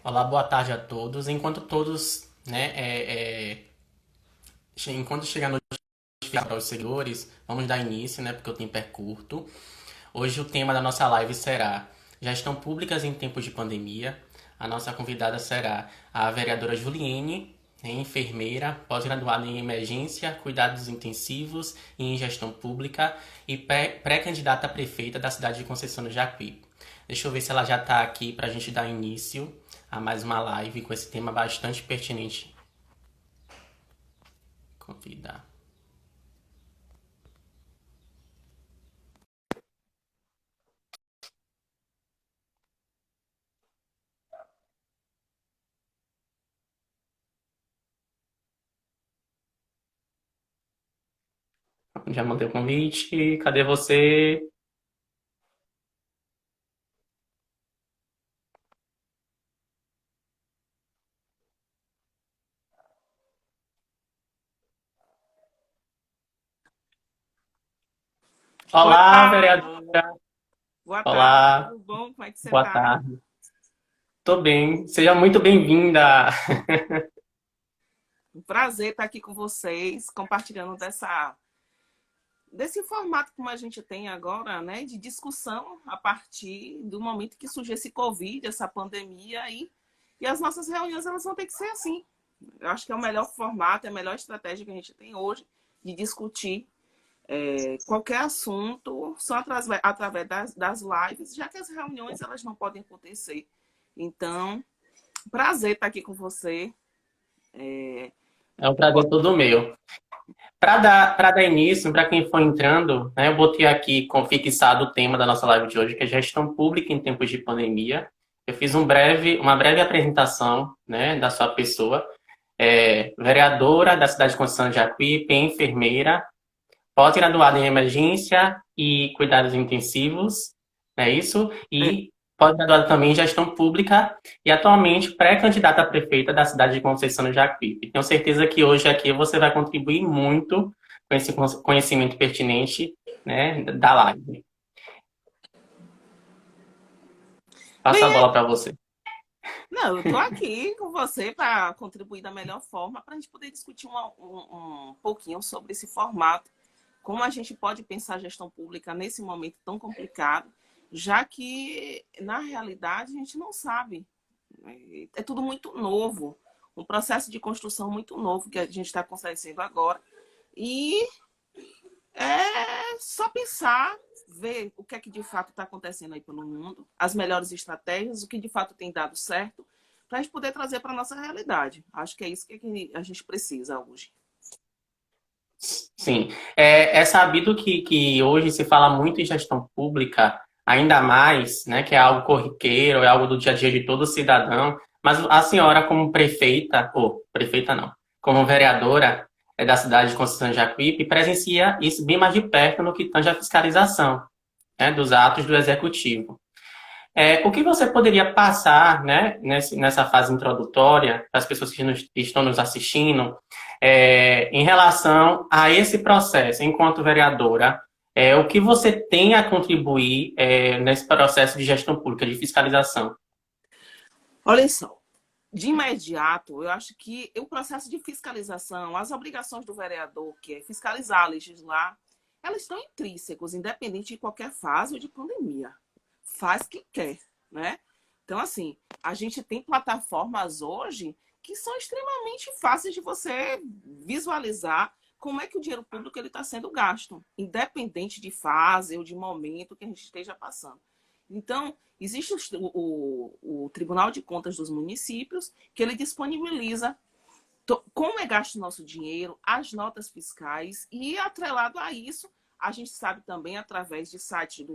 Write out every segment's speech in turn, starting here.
Olá, boa tarde a todos. Enquanto todos, né, enquanto chegar a notificação para os seguidores, vamos dar início, né, porque o tempo é curto. Hoje o tema da nossa live será Gestão Públicas em Tempos de Pandemia. A nossa convidada será a vereadora Juliene, enfermeira, pós-graduada em Emergência, Cuidados Intensivos e em Gestão Pública e pré-candidata a prefeita da cidade de Conceição do Jacuípe. Deixa eu ver se ela já está aqui para a gente dar início a mais uma live com esse tema bastante pertinente. Convidar. Já mandei o convite. Cadê você? Boa Olá, tarde, vereadora. boa tarde, Olá, tudo bom? Como é que você boa tá? tarde. Tô bem. Seja muito bem-vinda. Um prazer estar aqui com vocês, compartilhando desse formato como a gente tem agora, né, de discussão a partir do momento que surgiu esse Covid, essa pandemia aí. E as nossas reuniões elas vão ter que ser assim. Eu acho que é o melhor formato, é a melhor estratégia que a gente tem hoje de discutir qualquer assunto só através das lives, já que as reuniões elas não podem acontecer. Então, prazer estar aqui com você. É um prazer todo meu. Para dar início, para quem for entrando, né, eu botei aqui com fixado o tema da nossa live de hoje, que é gestão pública em tempos de pandemia. Eu fiz uma breve apresentação, né, da sua pessoa. Vereadora da cidade de Conceição de Jacuípe, enfermeira, pós-graduada em emergência e cuidados intensivos, é isso? É, E pós-graduada também em gestão pública e atualmente pré-candidata a prefeita da cidade de Conceição do Jacuípe. Tenho certeza que hoje aqui você vai contribuir muito com esse conhecimento pertinente, né, da live. Passo a bem, bola para você. não, eu estou aqui com você para contribuir da melhor forma para a gente poder discutir um pouquinho sobre esse formato, como a gente pode pensar a gestão pública nesse momento tão complicado, já que, na realidade, a gente não sabe. É tudo muito novo, um processo de construção muito novo que a gente está acontecendo agora. E é só pensar, ver o que é que de fato está acontecendo aí pelo mundo, as melhores estratégias, o que de fato tem dado certo, para a gente poder trazer para a nossa realidade. Acho que é isso que a gente precisa hoje. Sim, é sabido que hoje se fala muito em gestão pública, ainda mais, né, que é algo corriqueiro, é algo do dia a dia de todo cidadão, mas a senhora como prefeita, ou prefeita não, como vereadora da cidade de Conceição de Jacuípe, presencia isso bem mais de perto no que tange à fiscalização, né, dos atos do executivo. O que você poderia passar, né, nessa fase introdutória, para as pessoas que estão nos assistindo, em relação a esse processo, enquanto vereadora, o que você tem a contribuir, nesse processo de gestão pública, de fiscalização? Olha só, de imediato, eu acho que o processo de fiscalização, as obrigações do vereador, que é fiscalizar, legislar, elas estão intrínsecas, independente de qualquer fase ou de pandemia. Faz o que quer, né? Então, assim, a gente tem plataformas hoje que são extremamente fáceis de você visualizar como é que o dinheiro público está sendo gasto, independente de fase ou de momento que a gente esteja passando. Então, existe o Tribunal de Contas dos Municípios, que ele disponibiliza como é gasto o nosso dinheiro, as notas fiscais, e atrelado a isso, a gente sabe também, através de sites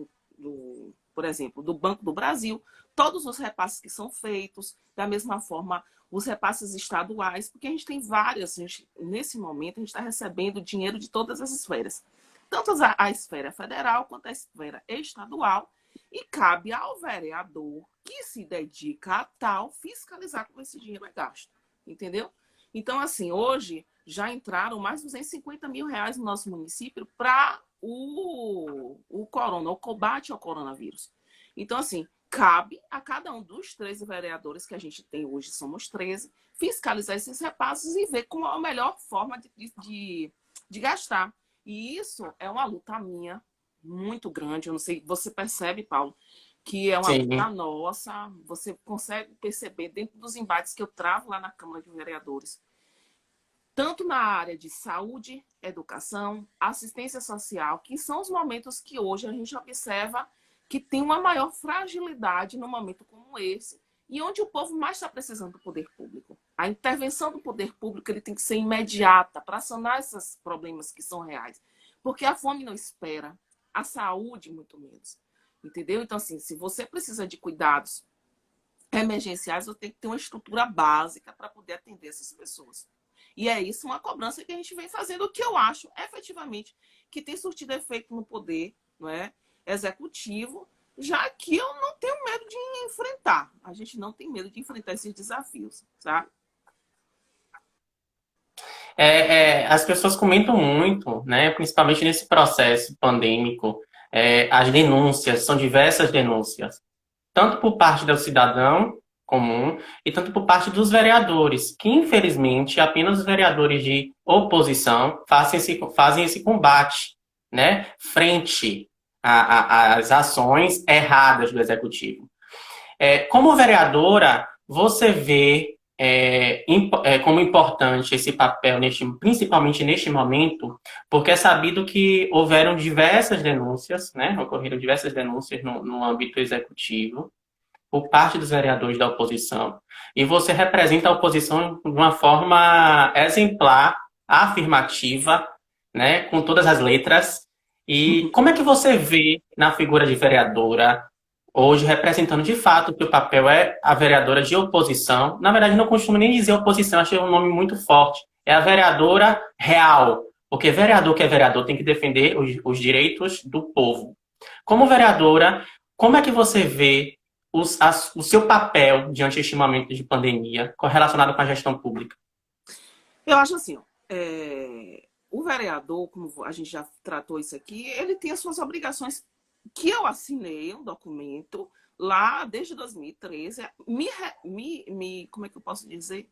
por exemplo, do Banco do Brasil, todos os repasses que são feitos, da mesma forma, os repasses estaduais, porque a gente tem várias, nesse momento, a gente está recebendo dinheiro de todas as esferas, tanto a esfera federal quanto a esfera estadual, e cabe ao vereador que se dedica a tal fiscalizar como esse dinheiro é gasto, entendeu? Então, assim, hoje já entraram mais de 250 mil reais no nosso município para o combate ao coronavírus. Então, assim, cabe a cada um dos 13 vereadores que a gente tem hoje, somos 13, fiscalizar esses repassos e ver qual é a melhor forma de gastar. E isso é uma luta minha muito grande. Eu não sei, você percebe, Paulo, que é uma luta Sim. nossa. Você consegue perceber dentro dos embates que eu travo lá na Câmara de Vereadores, tanto na área de saúde, educação, assistência social, que são os momentos que hoje a gente observa que tem uma maior fragilidade num momento como esse, e onde o povo mais está precisando do poder público. A intervenção do poder público ele tem que ser imediata para sanar esses problemas que são reais. Porque a fome não espera, a saúde muito menos. Entendeu? Então, assim, se você precisa de cuidados emergenciais, você tem que ter uma estrutura básica para poder atender essas pessoas. E é isso uma cobrança que a gente vem fazendo, o que eu acho, efetivamente, que tem surtido efeito no poder, não é, executivo, já que eu não tenho medo de enfrentar. A gente não tem medo de enfrentar esses desafios, sabe? As pessoas comentam muito, né, principalmente nesse processo pandêmico, as denúncias, são diversas denúncias, tanto por parte do cidadão comum e tanto por parte dos vereadores, que infelizmente apenas os vereadores de oposição fazem esse combate, né, frente às ações erradas do executivo. Como vereadora, você vê como importante esse papel, principalmente neste momento, porque é sabido que houveram diversas denúncias, né? Ocorreram diversas denúncias no âmbito executivo, por parte dos vereadores da oposição, e você representa a oposição de uma forma exemplar, afirmativa, né? Com todas as letras. E como é que você vê na figura de vereadora hoje representando de fato que o papel é a vereadora de oposição? Na verdade, não costumo nem dizer oposição, achei um nome muito forte. É a vereadora real, porque vereador que é vereador tem que defender os direitos do povo. Como vereadora, como é que você vê o seu papel diante deste momento de pandemia correlacionado com a gestão pública? Eu acho assim, ó, o vereador, como a gente já tratou isso aqui, ele tem as suas obrigações que eu assinei um documento lá desde 2013, como é que eu posso dizer?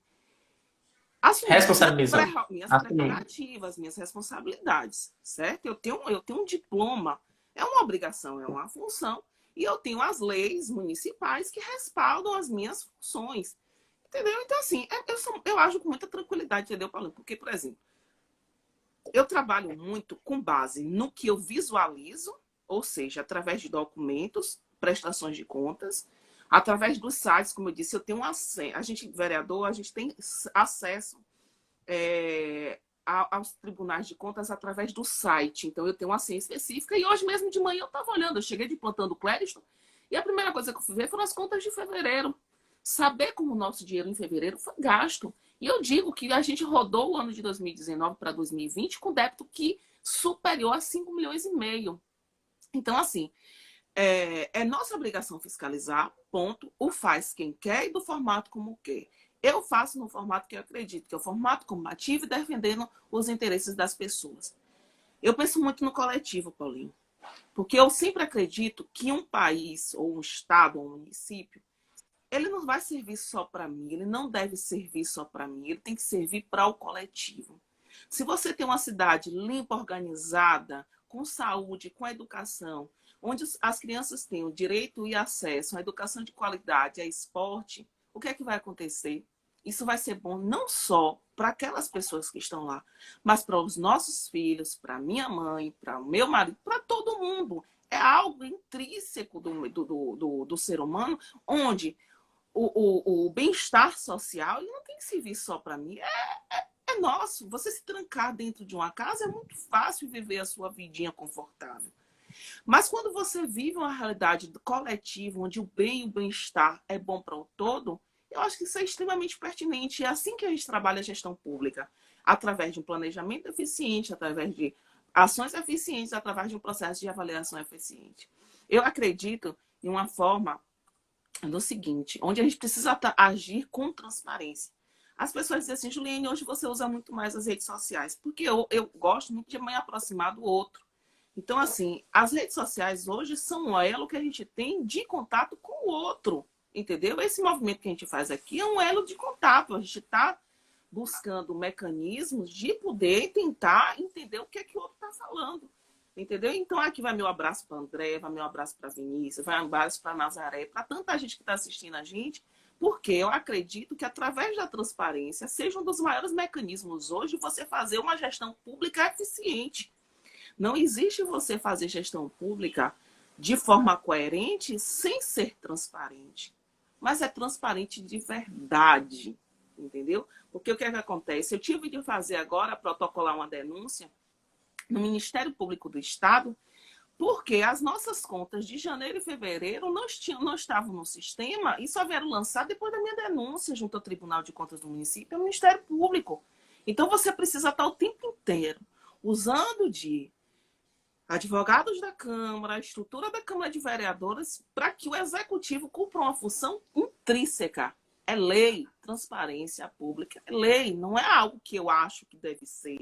Assumir Responsabilizando. minhas Assumir. prerrogativas, minhas responsabilidades, certo? Eu tenho um diploma, é uma obrigação, é uma função, e eu tenho as leis municipais que respaldam as minhas funções, entendeu? Então, assim, eu ajo com muita tranquilidade, entendeu, Paulo? Porque, por exemplo, eu trabalho muito com base no que eu visualizo, ou seja, através de documentos, prestações de contas, através dos sites, como eu disse, eu tenho acesso, a gente, vereador, a gente tem acesso aos tribunais de contas através do site. Então, eu tenho uma senha específica. E hoje mesmo de manhã eu estava olhando, eu cheguei de plantão do Clériston, e a primeira coisa que eu fui ver foram as contas de fevereiro. Saber como o nosso dinheiro em fevereiro foi gasto. E eu digo que a gente rodou o ano de 2019 para 2020 com débito que superior a 5 milhões e meio. Então, assim, é nossa obrigação fiscalizar, ponto. O faz quem quer e do formato como quer. Eu faço no formato que eu acredito, que é o formato combativo e defendendo os interesses das pessoas. Eu penso muito no coletivo, Paulinho, porque eu sempre acredito que um país, ou um estado, ou um município, ele não vai servir só para mim, ele não deve servir só para mim, ele tem que servir para o coletivo. Se você tem uma cidade limpa, organizada, com saúde, com educação, onde as crianças têm o direito e acesso à educação de qualidade, a esporte, o que é que vai acontecer? Isso vai ser bom não só para aquelas pessoas que estão lá, mas para os nossos filhos, para minha mãe, para o meu marido, para todo mundo. É algo intrínseco do ser humano, onde o bem-estar social ele não tem que servir só para mim. É nosso. Você se trancar dentro de uma casa é muito fácil viver a sua vidinha confortável. Mas quando você vive uma realidade coletiva, onde o bem e o bem-estar é bom para o todo, eu acho que isso é extremamente pertinente. É assim que a gente trabalha a gestão pública. Através de um planejamento eficiente, através de ações eficientes, através de um processo de avaliação eficiente. Eu acredito em uma forma no seguinte, onde a gente precisa agir com transparência. As pessoas dizem assim, Juliane, hoje você usa muito mais as redes sociais, porque eu gosto muito de me aproximar do outro. Então, assim, as redes sociais hoje são um elo que a gente tem de contato com o outro, entendeu? Esse movimento que a gente faz aqui é um elo de contato. A gente está buscando mecanismos de poder tentar entender o que é que o outro está falando, entendeu? Então, aqui vai meu abraço para André, vai meu abraço para Vinícius, vai um abraço para Nazaré, para tanta gente que está assistindo a gente, porque eu acredito que através da transparência seja um dos maiores mecanismos hoje você fazer uma gestão pública eficiente. Não existe você fazer gestão pública de forma coerente sem ser transparente. Mas é transparente de verdade, entendeu? Porque o que é que acontece? Eu tive de fazer agora, protocolar uma denúncia no Ministério Público do Estado, porque as nossas contas de janeiro e fevereiro não estavam no sistema e só vieram lançar depois da minha denúncia junto ao Tribunal de Contas do município e ao Ministério Público. Então você precisa estar o tempo inteiro usando de advogados da Câmara, a estrutura da Câmara de Vereadores, para que o Executivo cumpra uma função intrínseca. É lei, transparência pública, é lei, não é algo que eu acho que deve ser.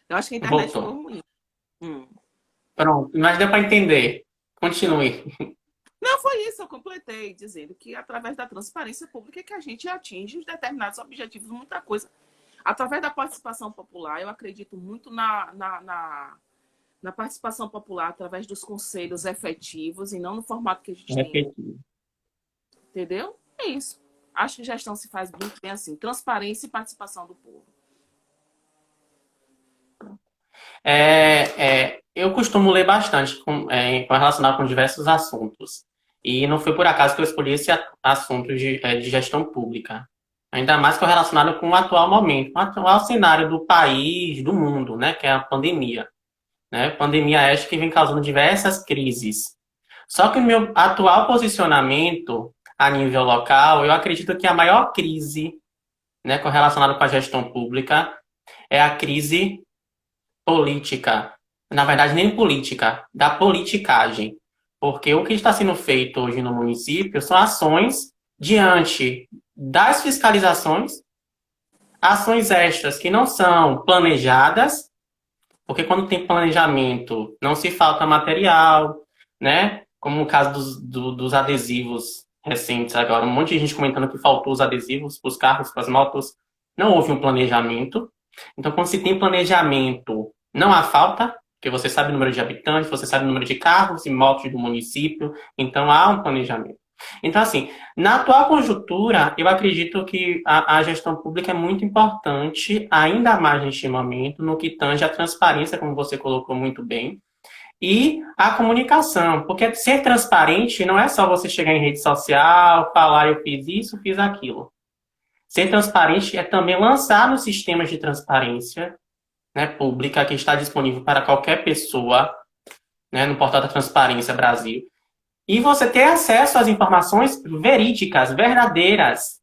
Eu acho que a internet ficou Voltou. ruim. Hum. Pronto, mas deu para entender. Continue. Não, foi isso, eu completei, dizendo que através da transparência pública é que a gente atinge os determinados objetivos, muita coisa. Através da participação popular, eu acredito muito na participação popular, através dos conselhos efetivos e não no formato que a gente tem hoje. Repetir. Entendeu? É isso. Acho que gestão se faz muito bem assim, transparência e participação do povo. Eu costumo ler bastante relacionado com diversos assuntos. E não foi por acaso que eu escolhi esse assunto de gestão pública. Ainda mais correlacionado com o atual momento, com o atual cenário do país, do mundo, né? Que é a pandemia. Né? Pandemia esta que vem causando diversas crises. Só que o meu atual posicionamento a nível local, eu acredito que a maior crise, né, correlacionada com a gestão pública é a crise política. Na verdade, nem política, da politicagem. Porque o que está sendo feito hoje no município são ações diante das fiscalizações, ações extras que não são planejadas, porque quando tem planejamento não se falta material, né? Como no caso dos adesivos recentes agora, um monte de gente comentando que faltou os adesivos para os carros, para as motos, não houve um planejamento. Então, quando se tem planejamento, não há falta, porque você sabe o número de habitantes, você sabe o número de carros e motos do município, então há um planejamento. Então, assim, na atual conjuntura, eu acredito que a gestão pública é muito importante, ainda mais neste momento, no que tange a transparência, como você colocou muito bem, e a comunicação, porque ser transparente não é só você chegar em rede social, falar eu fiz isso, fiz aquilo. Ser transparente é também lançar nos sistemas de transparência, né, pública que está disponível para qualquer pessoa, né, no portal da Transparência Brasil. E você ter acesso às informações verídicas, verdadeiras,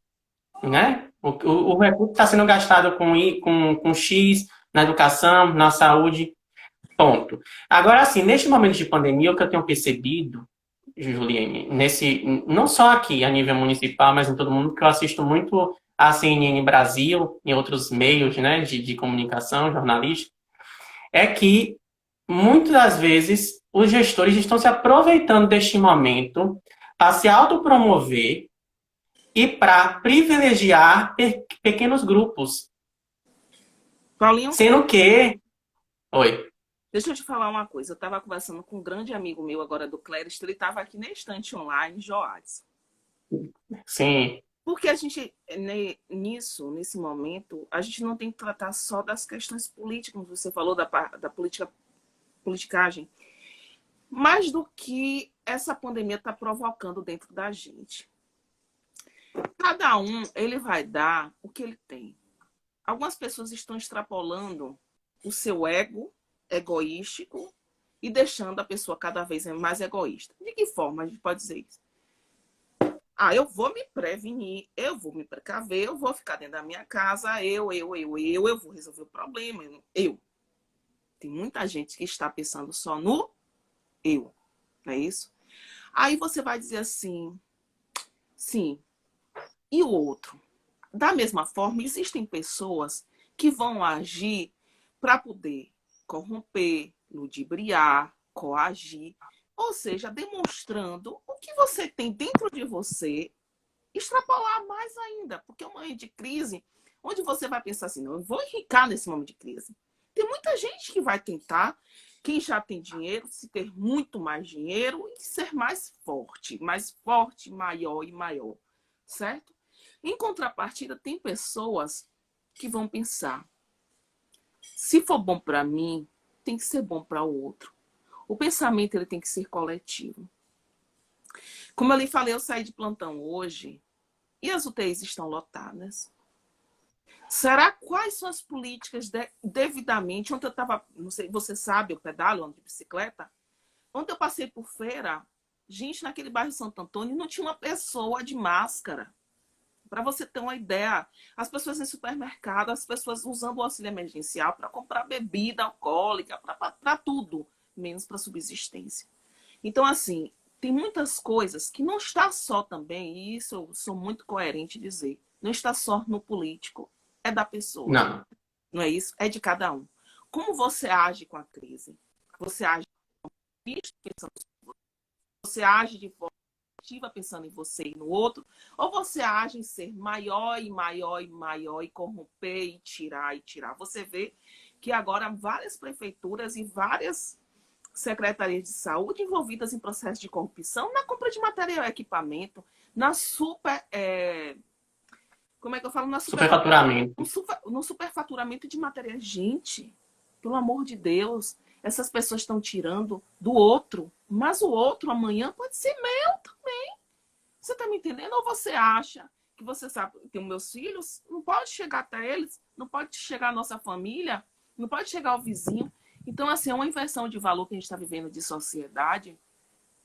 né? O recurso está sendo gastado com X na educação, na saúde, ponto. Agora, assim, neste momento de pandemia, o que eu tenho percebido, Juliane, não só aqui a nível municipal, mas em todo mundo, que eu assisto muito a CNN Brasil e outros meios, né, de comunicação, jornalística, é que muitas das vezes os gestores estão se aproveitando deste momento para se autopromover e para privilegiar pequenos grupos. Paulinho, Sendo que... Oi. deixa eu te falar uma coisa. Eu estava conversando com um grande amigo meu agora do Cléris, ele estava aqui na estante online, Joades. Sim. Porque a gente, nesse momento, a gente não tem que tratar só das questões políticas, como você falou, da politicagem, mais do que essa pandemia está provocando dentro da gente. Cada um, ele vai dar o que ele tem. Algumas pessoas estão extrapolando o seu ego egoístico e deixando a pessoa cada vez mais egoísta. De que forma a gente pode dizer isso? Ah, eu vou me prevenir, eu vou me precaver, eu vou ficar dentro da minha casa, eu vou resolver o problema. Eu. Tem muita gente que está pensando só no eu, não é isso? Aí você vai dizer assim, sim, e o outro? Da mesma forma, existem pessoas que vão agir para poder corromper, ludibriar, coagir, ou seja, demonstrando o que você tem dentro de você, extrapolar mais ainda, porque é um momento de crise onde você vai pensar assim, não, eu vou enricar nesse momento de crise. Tem muita gente que vai tentar, quem já tem dinheiro, se ter muito mais dinheiro e ser mais forte, maior e maior, certo? Em contrapartida, tem pessoas que vão pensar, se for bom para mim, tem que ser bom para o outro. O pensamento ele tem que ser coletivo. Como eu lhe falei, eu saí de plantão hoje e as UTIs estão lotadas. Será quais são as políticas devidamente? Ontem eu estava, não sei, você sabe, eu pedalo, ando de bicicleta. Ontem eu passei por feira, gente, naquele bairro Santo Antônio não tinha uma pessoa de máscara. Para você ter uma ideia, as pessoas em supermercado, as pessoas usando o auxílio emergencial para comprar bebida alcoólica, para tudo, menos para subsistência. Então, assim, tem muitas coisas que não está só também, e isso eu sou muito coerente em dizer, não está só no político, é da pessoa. Não. Não é isso? É de cada um. Como você age com a crise? Você age pensando, você age de forma ativa pensando em você e no outro, ou você age em ser maior e maior e maior e corromper e tirar e tirar. Você vê que agora várias prefeituras e várias secretarias de saúde envolvidas em processo de corrupção na compra de material e equipamento, na como é que eu falo? Superfaturamento. No superfaturamento de material. Gente, pelo amor de Deus, essas pessoas estão tirando do outro, mas o outro amanhã pode ser meu também. Você está me entendendo? Ou você acha que você sabe que os meus filhos não pode chegar até eles, não pode chegar a nossa família, não pode chegar ao vizinho. Então, assim, é uma inversão de valor que a gente está vivendo de sociedade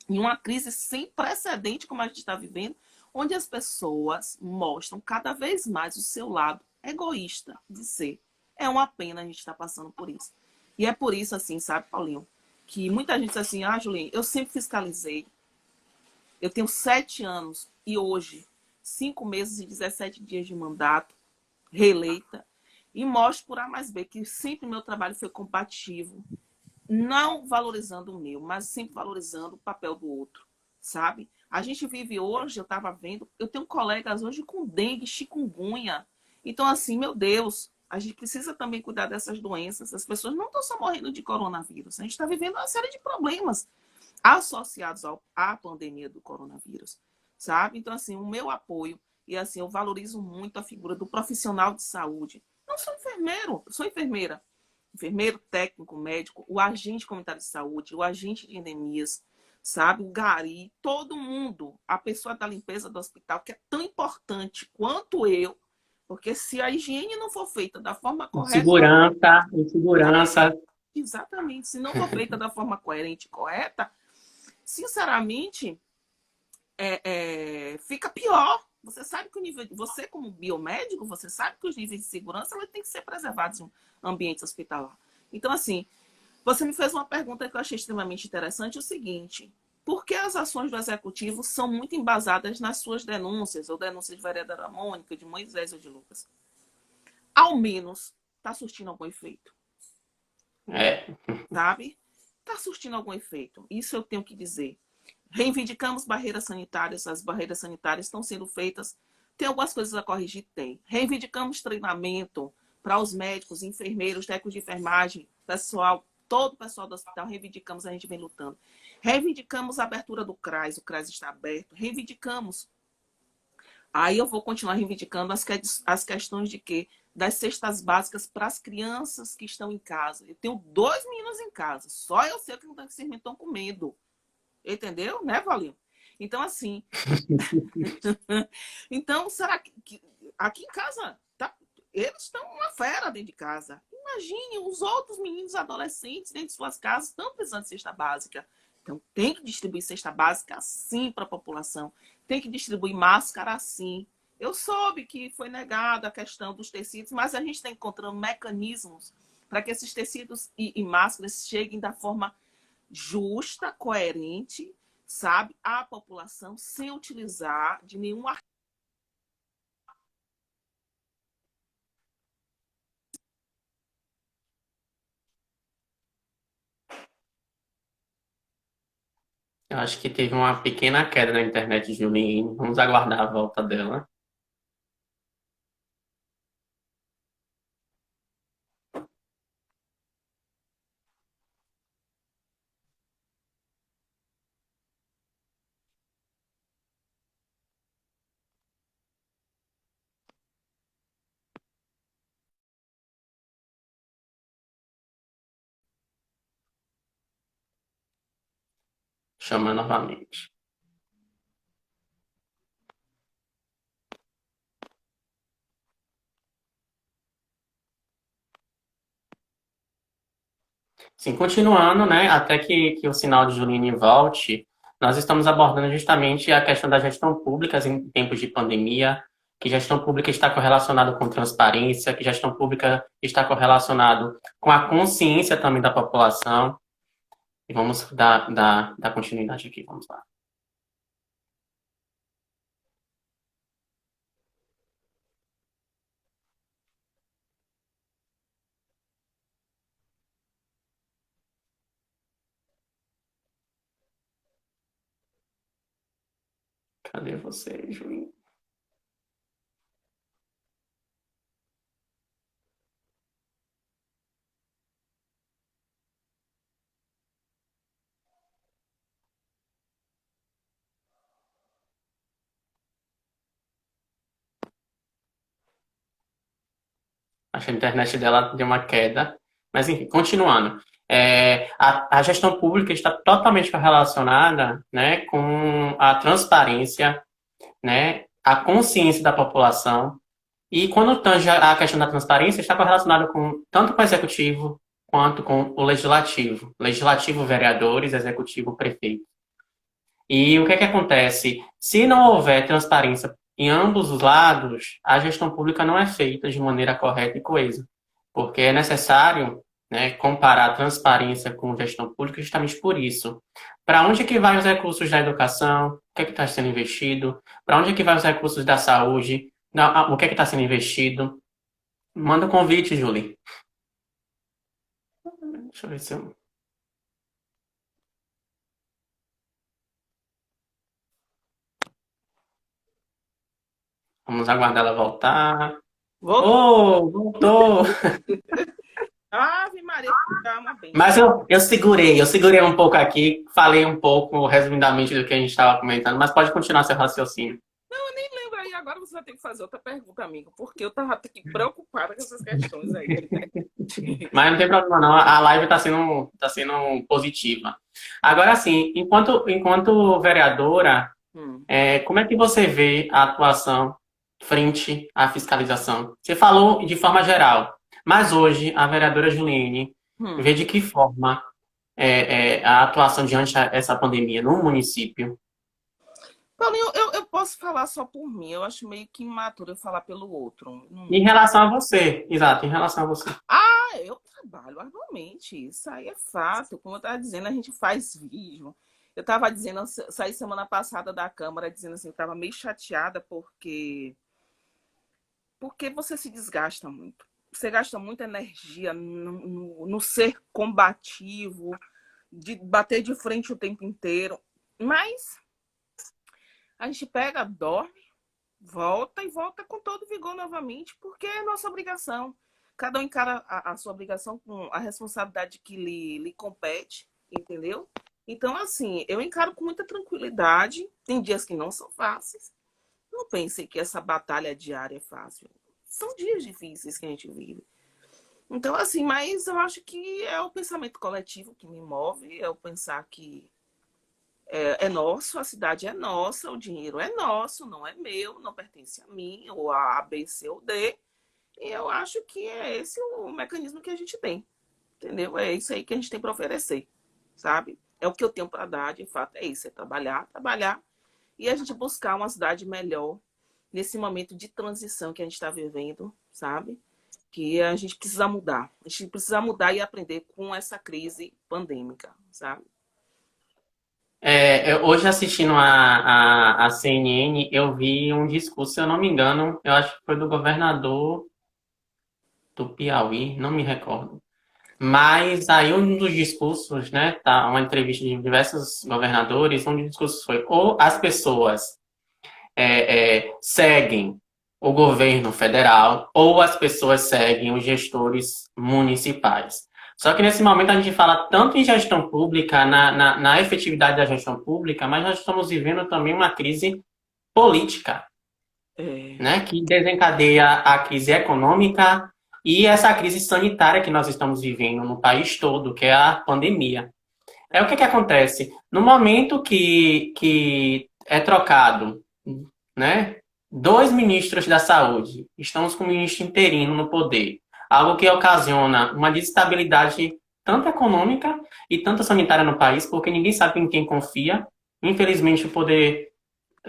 em uma crise sem precedente como a gente está vivendo, onde as pessoas mostram cada vez mais o seu lado egoísta de ser. É uma pena a gente estar passando por isso. E é por isso, assim, sabe, Paulinho, que muita gente diz assim, Julinho, eu sempre fiscalizei. Eu tenho 7 anos e hoje, 5 meses e 17 dias de mandato, reeleita, e mostro por A mais B que sempre meu trabalho foi combativo, não valorizando o meu, mas sempre valorizando o papel do outro, sabe? A gente vive hoje, eu estava vendo, eu tenho colegas hoje com dengue, chikungunya. Então, assim, meu Deus, a gente precisa também cuidar dessas doenças. As pessoas não estão só morrendo de coronavírus. A gente está vivendo uma série de problemas associados à pandemia do coronavírus, sabe? Então, assim, o meu apoio, e assim, eu valorizo muito a figura do profissional de saúde. Não sou enfermeiro, sou enfermeira. Enfermeiro, técnico, médico, o agente comunitário de saúde, o agente de endemias, sabe? O gari, todo mundo, a pessoa da limpeza do hospital, que é tão importante quanto eu, porque se a higiene não for feita da forma correta... Insegurança. Exatamente. Se não for feita da forma coerente e correta, sinceramente, fica pior. Você sabe que o nível... Você, como biomédico, você sabe que os níveis de segurança têm que ser preservados em ambiente hospitalar. Então, assim, você me fez uma pergunta que eu achei extremamente interessante, o seguinte: por que as ações do executivo são muito embasadas nas suas denúncias, ou denúncias de vereadora Mônica, de Moisés ou de Lucas? Ao menos está surtindo algum efeito. Sabe? Está surtindo algum efeito. Isso eu tenho que dizer. Reivindicamos barreiras sanitárias, as barreiras sanitárias estão sendo feitas. Tem algumas coisas a corrigir? Tem. Reivindicamos treinamento para os médicos, enfermeiros, técnicos de enfermagem, pessoal, todo o pessoal do hospital, reivindicamos, a gente vem lutando. Reivindicamos a abertura do CRAS, o CRAS está aberto, reivindicamos. Aí eu vou continuar reivindicando as questões de quê? Das cestas básicas para as crianças que estão em casa. Eu tenho 2 meninos em casa, só eu sei o que vocês estão com medo. Entendeu? Né, Valinho? Então, assim... Então, será que aqui em casa, tá? Eles estão uma fera dentro de casa. Imagine os outros meninos adolescentes dentro de suas casas estão precisando de cesta básica, Então, tem que distribuir cesta básica, sim, para a população. Tem que distribuir máscara, sim. Eu soube que foi negada a questão dos tecidos, mas a gente está encontrando mecanismos para que esses tecidos e máscaras cheguem da forma justa, coerente, sabe, à população, sem utilizar de nenhum. Eu acho que teve uma pequena queda na internet de Juliane. Vamos aguardar a volta dela. Chamar novamente. Sim, continuando, né, até que o sinal de Juliane volte, nós estamos abordando justamente a questão da gestão pública em tempos de pandemia, que gestão pública está correlacionado com transparência, que gestão pública está correlacionado com a consciência também da população. E vamos dar continuidade aqui, vamos lá. Cadê você, Juliane? Acho que a internet dela deu uma queda. Mas, enfim, continuando. A gestão pública está totalmente correlacionada, né, com a transparência, né, a consciência da população. E quando tange a questão da transparência, está correlacionado com tanto com o executivo quanto com o legislativo. Legislativo, vereadores, executivo, prefeito. E o que é que acontece? Se não houver transparência em ambos os lados, a gestão pública não é feita de maneira correta e coesa, porque é necessário, né, comparar a transparência com gestão pública justamente por isso. Para onde é que vai os recursos da educação? O que é que está sendo investido? Para onde é que vai os recursos da saúde? O que é que está sendo investido? Manda um convite, Julie. Deixa eu ver se eu... Vamos aguardar ela voltar. Voltou. Oh, voltou! Ave Maria, dá uma benção. Mas eu segurei um pouco aqui, falei um pouco resumidamente do que a gente estava comentando, mas pode continuar seu raciocínio. Eu nem lembro aí, agora você vai ter que fazer outra pergunta, amigo, porque eu tava aqui preocupada com essas questões aí. Mas não tem problema não, a live tá sendo positiva. Agora sim, enquanto vereadora, Hum, como é que você vê a atuação frente à fiscalização? Você falou de forma geral, mas hoje a vereadora Juliane hum. vê de que forma a atuação diante a essa pandemia no município. Paulinho, eu posso falar só por mim. Eu acho meio que imaturo eu falar pelo outro. Em relação a você, exato, em relação a você. Eu trabalho arduamente. Isso aí é fato. Como eu estava dizendo, a gente faz vídeo. Eu estava dizendo, eu saí semana passada da Câmara dizendo assim, eu estava meio chateada porque você se desgasta muito. Você gasta muita energia no ser combativo, de bater de frente o tempo inteiro. Mas a gente pega, dorme, volta e volta com todo vigor novamente, porque é nossa obrigação. Cada um encara a sua obrigação com a responsabilidade que lhe compete, entendeu? Então, assim, eu encaro com muita tranquilidade. Tem dias que não são fáceis. Não pensei que essa batalha diária é fácil. São dias difíceis que a gente vive. Então, assim, mas eu acho que é o pensamento coletivo que me move, é o pensar que é nosso, a cidade é nossa, o dinheiro é nosso, não é meu, não pertence a mim, ou a B, C ou D. E eu acho que é esse o mecanismo que a gente tem, entendeu? É isso aí que a gente tem para oferecer, sabe? É o que eu tenho para dar, de fato, é isso, é trabalhar, trabalhar e a gente buscar uma cidade melhor nesse momento de transição que a gente está vivendo, sabe? Que a gente precisa mudar. A gente precisa mudar e aprender com essa crise pandêmica, sabe? Hoje assistindo a CNN, eu vi um discurso, se eu não me engano, eu acho que foi do governador do Piauí, não me recordo. Mas aí um dos discursos, né, tá, uma entrevista de diversos governadores, um dos discursos foi ou as pessoas seguem o governo federal ou as pessoas seguem os gestores municipais. Só que nesse momento a gente fala tanto em gestão pública, na efetividade da gestão pública, mas nós estamos vivendo também uma crise política, É, né, que desencadeia a crise econômica e essa crise sanitária que nós estamos vivendo no país todo, que é a pandemia. É o que acontece? No momento que é trocado, né, dois ministros da saúde, estamos com o ministro interino no poder, algo que ocasiona uma desestabilidade tanto econômica e tanto sanitária no país, porque ninguém sabe em quem confia. Infelizmente, o poder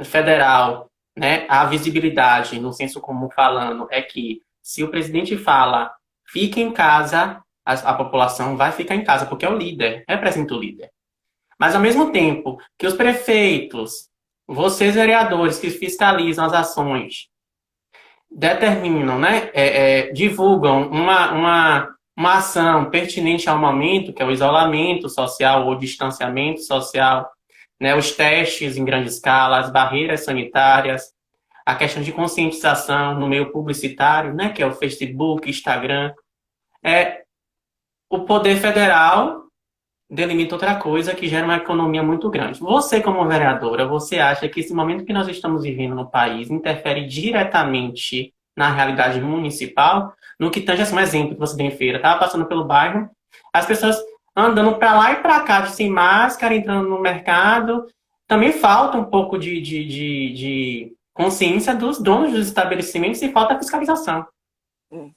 federal, né, a visibilidade, no senso comum falando, é que se o presidente fala, fique em casa, a população vai ficar em casa, porque é o líder, representa o líder. Mas, ao mesmo tempo que os prefeitos, vocês vereadores que fiscalizam as ações, determinam, né, divulgam uma ação pertinente ao momento, que é o isolamento social ou distanciamento social, né, os testes em grande escala, as barreiras sanitárias, a questão de conscientização no meio publicitário, né, que é o Facebook, Instagram, o poder federal delimita outra coisa que gera uma economia muito grande. Você, como vereadora, você acha que esse momento que nós estamos vivendo no país interfere diretamente na realidade municipal? No que tange, assim, um exemplo que você deu em feira, estava passando pelo bairro, as pessoas andando para lá e para cá, sem máscara, entrando no mercado. Também falta um pouco de consciência dos donos dos estabelecimentos e falta fiscalização. hum.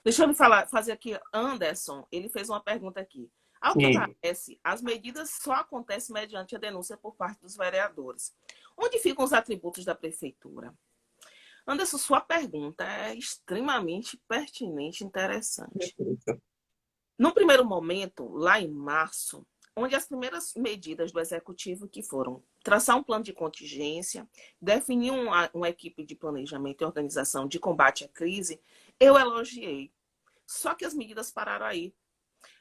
Deixa eu lhe falar, fazer aqui, Anderson, ele fez uma pergunta aqui. Ao que Sim. parece, as medidas só acontecem mediante a denúncia por parte dos vereadores. Onde ficam os atributos da prefeitura? Anderson, sua pergunta é extremamente pertinente e interessante. No primeiro momento, lá em março, onde as primeiras medidas do executivo que foram traçar um plano de contingência, definir uma equipe de planejamento e organização de combate à crise, eu elogiei. Só que as medidas pararam aí.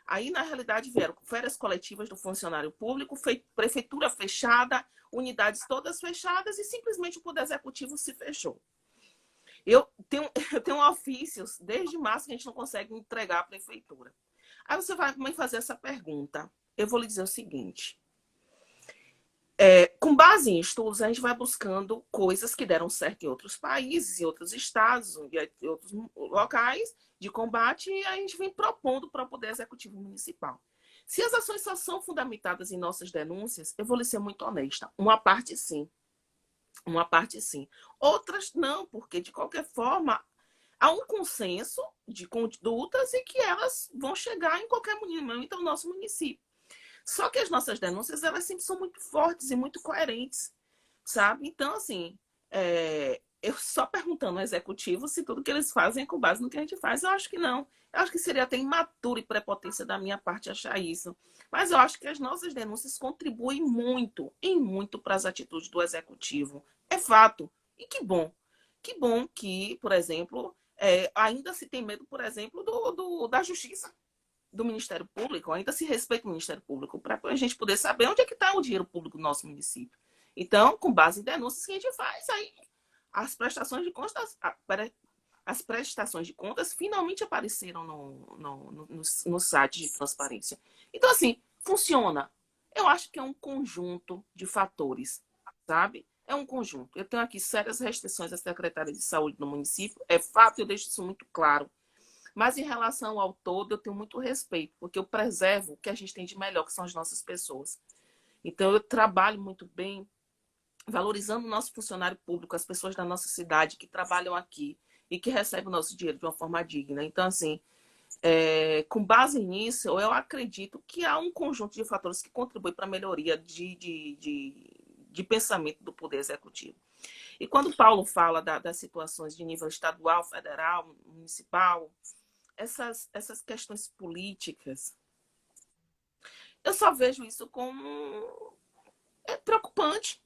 Aí, na realidade, vieram férias coletivas do funcionário público, prefeitura fechada, unidades todas fechadas e simplesmente o Poder Executivo se fechou. Eu tenho ofícios desde março que a gente não consegue entregar à prefeitura. Aí você vai me fazer essa pergunta. Eu vou lhe dizer o seguinte. Com base em estudos, a gente vai buscando coisas que deram certo em outros países, em outros estados, em outros locais de combate, e a gente vem propondo para o Poder Executivo Municipal. Se as ações só são fundamentadas em nossas denúncias, eu vou lhe ser muito honesta. Uma parte sim. Uma parte sim. Outras não, porque de qualquer forma há um consenso de condutas e que elas vão chegar em qualquer momento no nosso município. Só que as nossas denúncias, elas sempre são muito fortes e muito coerentes, sabe? Então, assim, eu só perguntando ao executivo se tudo que eles fazem é com base no que a gente faz. Eu acho que não. Eu acho que seria até imaturo e prepotência da minha parte achar isso. Mas eu acho que as nossas denúncias contribuem muito, e muito para as atitudes do executivo. É fato. E que bom. Que bom que, por exemplo, ainda se tem medo, por exemplo, da justiça, do Ministério Público, ainda se respeita o Ministério Público, para a gente poder saber onde é que está o dinheiro público do nosso município. Então, com base em denúncias que a gente faz, aí as prestações de contas, as prestações de contas finalmente apareceram no site de transparência. Então, assim, funciona. Eu acho que é um conjunto de fatores, sabe? É um conjunto. Eu tenho aqui sérias restrições à Secretaria de Saúde no município, é fato, eu deixo isso muito claro. Mas em relação ao todo, eu tenho muito respeito, porque eu preservo o que a gente tem de melhor, que são as nossas pessoas. Então, eu trabalho muito bem, valorizando o nosso funcionário público, as pessoas da nossa cidade que trabalham aqui e que recebem o nosso dinheiro de uma forma digna. Então, assim, Com base nisso, eu acredito que há um conjunto de fatores que contribuem para a melhoria de pensamento do Poder Executivo. E quando Paulo fala das situações de nível estadual, federal, municipal, essas questões políticas, eu só vejo isso como preocupante,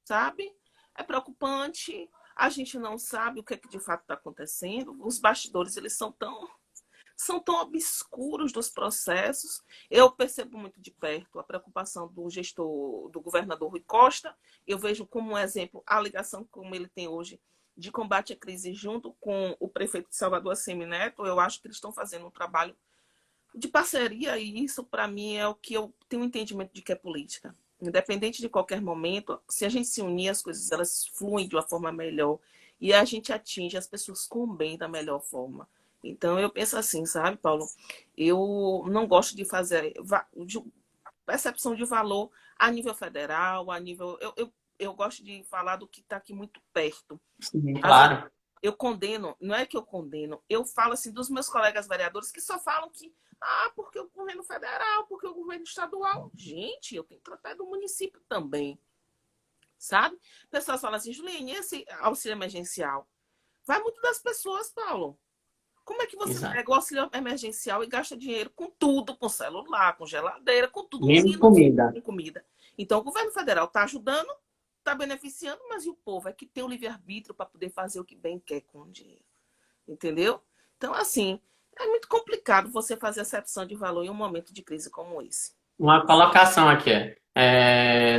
sabe? É preocupante, a gente não sabe o que, é que de fato está acontecendo, os bastidores eles são tão obscuros dos processos. Eu percebo muito de perto a preocupação do gestor, do governador Rui Costa. Eu vejo como um exemplo a ligação como ele tem hoje de combate à crise junto com o prefeito de Salvador, Semineto. Eu acho que eles estão fazendo um trabalho de parceria e isso, para mim, é o que eu tenho um entendimento de que é política. Independente de qualquer momento, se a gente se unir, as coisas elas fluem de uma forma melhor e a gente atinge as pessoas com o bem da melhor forma. Então, eu penso assim, sabe, Paulo? Eu não gosto de fazer percepção de valor a nível federal, a nível. Eu gosto de falar do que está aqui muito perto. Sim, Às vezes, claro. eu condeno, não é que eu condeno, eu falo assim dos meus colegas vereadores que só falam que, porque o governo federal, porque o governo estadual. Gente, eu tenho que tratar do município também, sabe? Pessoas falam assim, Juliane, esse auxílio emergencial vai muito das pessoas, Paulo. Como é que você Exato. pega o auxílio emergencial e gasta dinheiro com tudo, com celular, com geladeira, com tudo, Menos menos comida. com comida? Então, o governo federal está ajudando, está beneficiando, mas e o povo? É que tem o livre-arbítrio para poder fazer o que bem quer com o dinheiro. Entendeu? Então, assim, é muito complicado você fazer acepção de valor em um momento de crise como esse. Uma colocação aqui,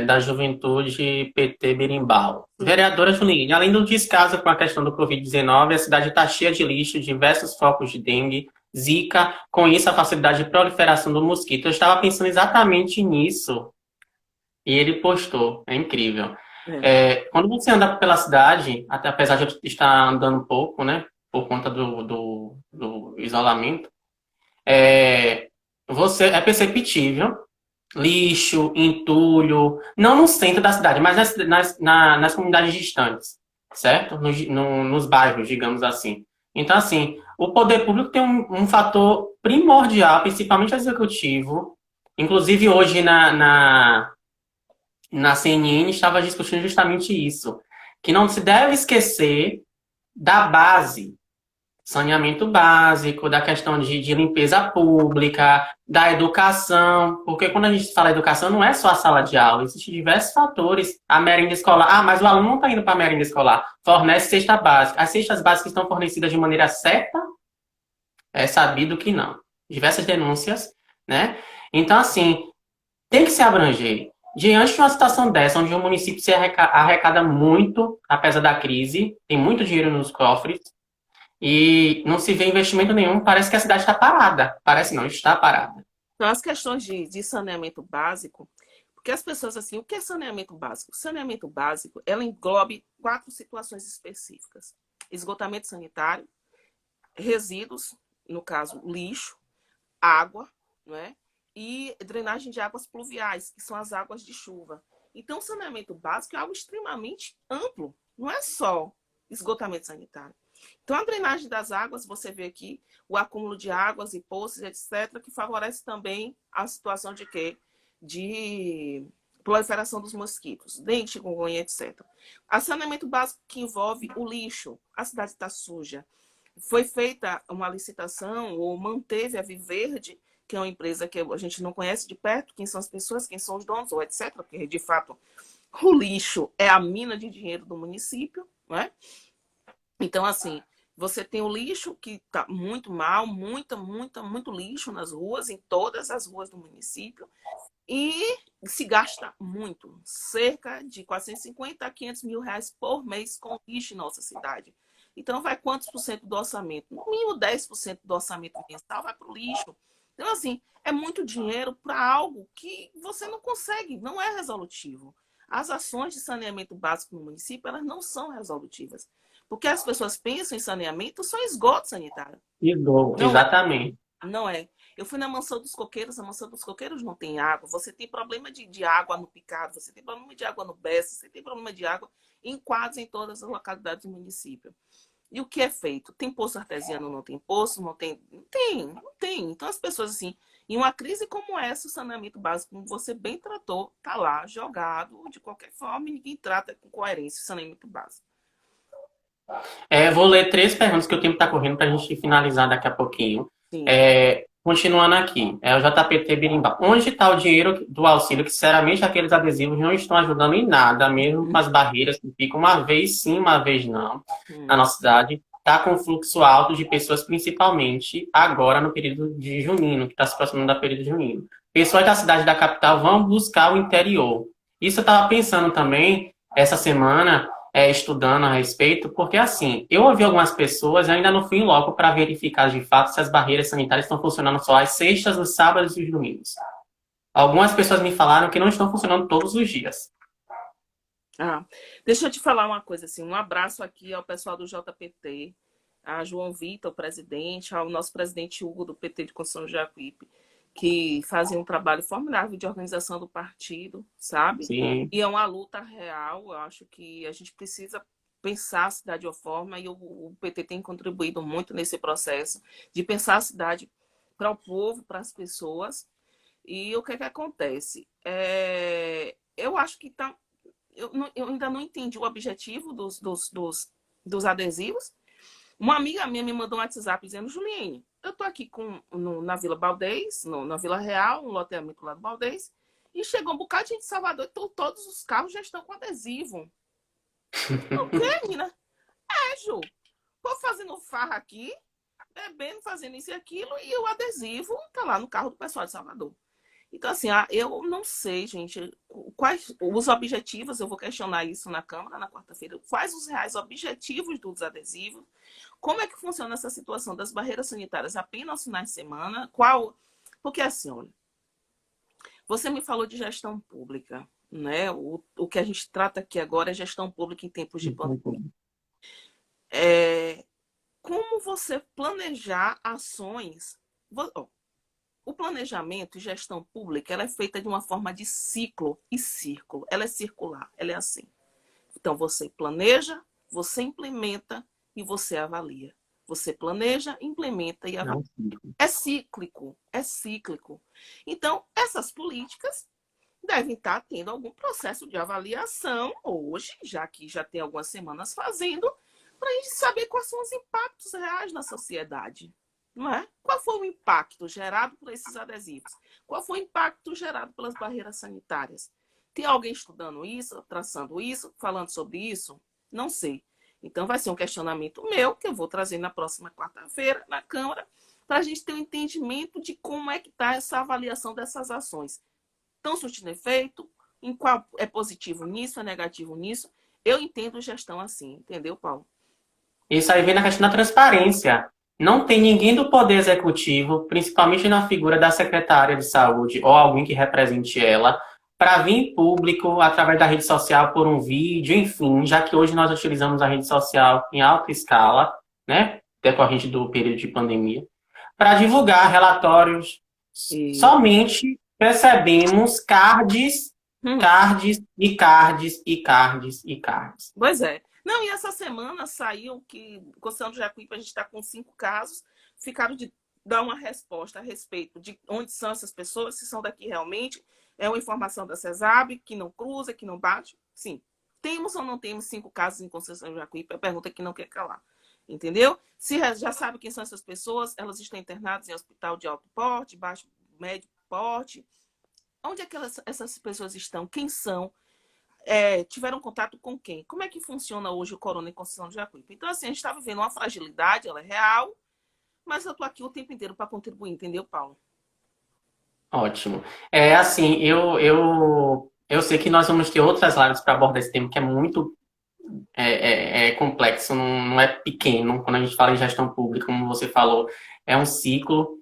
da Juventude PT Berimbau. Sim, Vereadora Juliane, além do descaso com a questão do Covid-19, a cidade está cheia de lixo, diversos focos de dengue, zika, com isso a facilidade de proliferação do mosquito. Eu estava pensando exatamente nisso e ele postou. É incrível. é. Quando você anda pela cidade, até apesar de eu estar andando pouco, né, por conta do isolamento, você é perceptível lixo, entulho, não no centro da cidade, mas nas comunidades distantes, certo? Nos bairros, digamos assim. Então, assim, o poder público tem um fator primordial, principalmente o executivo. Inclusive, hoje na CNN estava discutindo justamente isso, que não se deve esquecer da base, saneamento básico, da questão de limpeza pública, da educação, porque quando a gente fala educação, não é só a sala de aula, existem diversos fatores. A merenda escolar, mas o aluno não está indo para a merenda escolar, fornece cesta básica. As cestas básicas estão fornecidas de maneira certa? É sabido que não. Diversas denúncias, né? Então, assim, tem que se abranger. Diante de uma situação dessa, onde o município se arrecada muito, apesar da crise, tem muito dinheiro nos cofres, e não se vê investimento nenhum, parece que a cidade está parada. Parece não, está parada. Então, as questões de saneamento básico, porque as pessoas, assim, o que é saneamento básico? Saneamento básico, ela englobe 4 situações específicas. Esgotamento sanitário, resíduos, no caso, lixo, água, não é? E drenagem de águas pluviais, que são as águas de chuva. Então, o saneamento básico é algo extremamente amplo, não é só esgotamento sanitário. Então, a drenagem das águas, você vê aqui o acúmulo de águas e poços, etc., que favorece também a situação de quê? De proliferação dos mosquitos, dengue, chikungunya, etc. A saneamento básico que envolve o lixo. A cidade está suja. Foi feita uma licitação, ou manteve a Viverde, que é uma empresa que a gente não conhece de perto, quem são as pessoas, quem são os donos, ou etc., porque, de fato, o lixo é a mina de dinheiro do município, não é? Então, assim, você tem o lixo que está muito mal, muito lixo nas ruas, em todas as ruas do município, e se gasta muito, cerca de 450 a 500 mil reais por mês com lixo em nossa cidade. Então, vai quantos por cento do orçamento? No mínimo 10% do orçamento mensal vai para o lixo. Então, assim, é muito dinheiro para algo que você não consegue, não é resolutivo. As ações de saneamento básico no município, elas não são resolutivas. Porque as pessoas pensam em saneamento só esgoto sanitário. Não é. Exatamente. Não é. Eu fui na Mansão dos Coqueiros, a Mansão dos Coqueiros não tem água. Você tem problema de água no Picado, você tem problema de água no Bessa, você tem problema de água em quase em todas as localidades do município. E o que é feito? Tem poço artesiano, não tem poço? Não tem? Não tem, não tem. Então as pessoas, assim, em uma crise como essa, o saneamento básico, como você bem tratou, tá lá, jogado, de qualquer forma, e ninguém trata com coerência o saneamento básico. Vou ler três perguntas que o tempo está correndo para a gente finalizar daqui a pouquinho. Sim. Continuando aqui, o JPT Birimbau. Onde está o dinheiro do auxílio? Que, sinceramente, aqueles adesivos não estão ajudando em nada, mesmo com as barreiras que ficam uma vez sim, uma vez não, na nossa cidade. Está com fluxo alto de pessoas, principalmente agora no período de junino, que está se aproximando da período junino. Pessoas da cidade da capital vão buscar o interior. Isso eu estava pensando também, essa semana, estudando a respeito, porque assim, eu ouvi algumas pessoas, eu ainda não fui em loco para verificar de fato se as barreiras sanitárias estão funcionando só às sextas, os sábados e os domingos. Algumas pessoas me falaram que não estão funcionando todos os dias. Deixa eu te falar uma coisa assim, um abraço aqui ao pessoal do JPT, a João Vitor, o presidente, ao nosso presidente Hugo do PT de Construção de Jacuípe, que fazem um trabalho formidável de organização do partido, sabe? Sim. E é uma luta real, eu acho que a gente precisa pensar a cidade de uma forma, e o PT tem contribuído muito nesse processo de pensar a cidade para o povo, para as pessoas. E o que é que acontece? Eu acho que eu ainda não entendi o objetivo dos adesivos. Uma amiga minha me mandou um WhatsApp dizendo: Juliene, eu tô aqui na Vila Baldez, na Vila Real, um loteamento lá do Baldez, e chegou um bocado de gente de Salvador, então todos os carros já estão com adesivo. O quê, menina? Ju, vou fazendo farra aqui, bebendo, fazendo isso e aquilo, e o adesivo tá lá no carro do pessoal de Salvador. Então, assim, eu não sei, gente, quais os objetivos, eu vou questionar isso na Câmara na quarta-feira, quais os reais objetivos dos adesivos, como é que funciona essa situação das barreiras sanitárias apenas aos finais de semana, porque assim, olha, você me falou de gestão pública, né? O que a gente trata aqui agora é gestão pública em tempos de pandemia. Como você planejar ações... O planejamento e gestão pública, ela é feita de uma forma de ciclo e círculo. Ela é circular, ela é assim. Então, você planeja, você implementa e você avalia. Você planeja, implementa e avalia. É cíclico, é cíclico. Então, essas políticas devem estar tendo algum processo de avaliação hoje, já que já tem algumas semanas fazendo, para a gente saber quais são os impactos reais na sociedade. Não é? Qual foi o impacto gerado por esses adesivos? Qual foi o impacto gerado pelas barreiras sanitárias? Tem alguém estudando isso, traçando isso, falando sobre isso? Não sei. Então vai ser um questionamento meu que eu vou trazer na próxima quarta-feira na Câmara para a gente ter um entendimento de como é que está essa avaliação dessas ações. Estão surtindo efeito? Em qual é positivo nisso, é negativo nisso? Eu entendo gestão assim, entendeu, Paulo? Isso aí vem na questão da transparência. Não tem ninguém do Poder Executivo, principalmente na figura da secretária de saúde ou alguém que represente ela, para vir em público, através da rede social, por um vídeo, enfim, já que hoje nós utilizamos a rede social em alta escala, né, decorrente do período de pandemia, para divulgar relatórios. Somente percebemos cards, cards e cards e cards e cards. Pois é. Não, e essa semana saiu que, Conselho de Jacuípe, a gente está com 5 casos, ficaram de dar uma resposta a respeito de onde são essas pessoas, se são daqui realmente, é uma informação da CESAB, que não cruza, que não bate. Sim, temos ou não temos 5 casos em Conceição de Jacuípe? É a pergunta que não quer calar, entendeu? Se já sabe quem são essas pessoas, elas estão internadas em hospital de alto porte, baixo, médio porte. Onde é que essas pessoas estão? Quem são? Tiveram contato com quem? Como é que funciona hoje o corona em Conceição de Jacuípe? Então, assim, a gente está vivendo uma fragilidade, ela é real, mas eu estou aqui o tempo inteiro para contribuir, entendeu, Paulo? Ótimo. Assim, eu sei que nós vamos ter outras lives para abordar esse tema, que é muito complexo, não é pequeno. Quando a gente fala em gestão pública, como você falou, é um ciclo.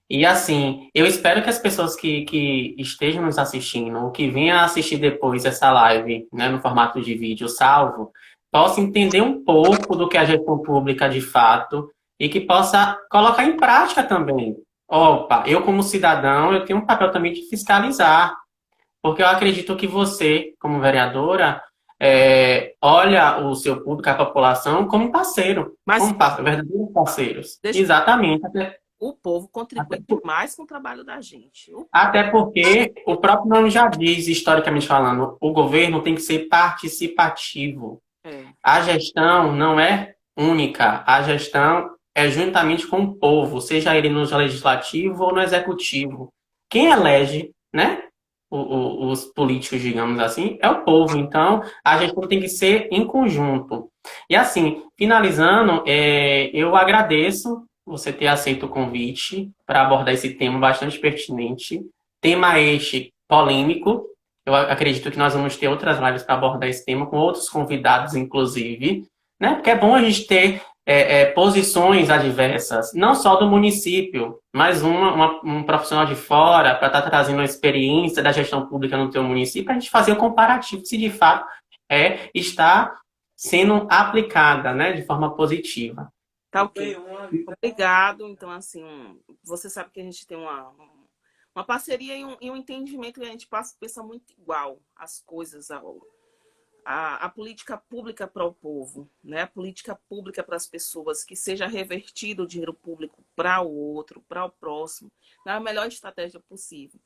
E assim, eu espero que as pessoas que estejam nos assistindo, ou que venham assistir depois essa live, né, no formato de vídeo salvo, possam entender um pouco do que é a gestão pública de fato e que possa colocar em prática também. Opa, eu como cidadão, eu tenho um papel também de fiscalizar, porque eu acredito que você, como vereadora, olha o seu público, a população, como parceiro, Mas como verdadeiros parceiros. deixa Exatamente. o povo Até, contribui demais com o trabalho da gente. até porque o próprio nome já diz, historicamente falando, o governo tem que ser participativo. É, A gestão não é única, a gestão é juntamente com o povo, seja ele no legislativo ou no executivo. Quem elege, né, os políticos, digamos assim, é o povo. Então, a gestão tem que ser em conjunto. E assim, finalizando, eu agradeço você ter aceito o convite para abordar esse tema bastante pertinente. Tema este polêmico. Eu acredito que nós vamos ter outras lives para abordar esse tema, com outros convidados, inclusive, né? Porque é bom a gente ter posições adversas, não só do município, mas um profissional de fora para estar trazendo a experiência da gestão pública no teu município, para a gente fazer o comparativo se de fato está sendo aplicada, né, de forma positiva. tá ok. Obrigado. Então, assim, você sabe que a gente tem uma parceria e um entendimento que a gente pensa muito igual as coisas, a política pública para o povo, né? A política pública para as pessoas, que seja revertido o dinheiro público para o outro, para o próximo, na melhor estratégia possível,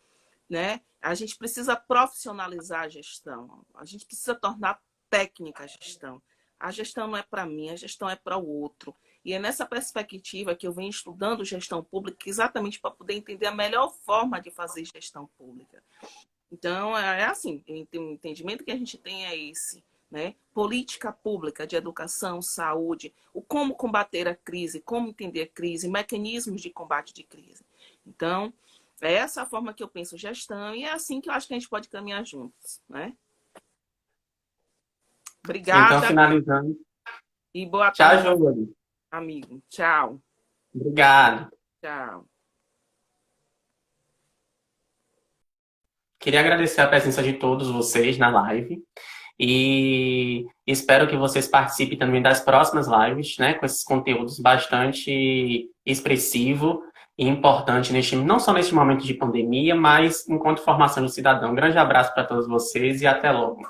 né? A gente precisa profissionalizar a gestão, a gente precisa tornar técnica a gestão. A gestão não é para mim, a gestão é para o outro. E é nessa perspectiva que eu venho estudando gestão pública, exatamente para poder entender a melhor forma de fazer gestão pública. Então, é assim, o entendimento que a gente tem é esse, né? Política pública de educação, saúde, o como combater a crise, como entender a crise, mecanismos de combate de crise. Então, é essa a forma que eu penso gestão e é assim que eu acho que a gente pode caminhar juntos, né? Então, Obrigada finalizando. e boa Tchau, tarde, Júlio. amigo. Tchau. Obrigado. Tchau. Queria agradecer a presença de todos vocês na live e espero que vocês participem também das próximas lives, né, com esses conteúdos bastante expressivo e importante não só neste momento de pandemia, mas enquanto formação de cidadão. Um grande abraço para todos vocês e até logo.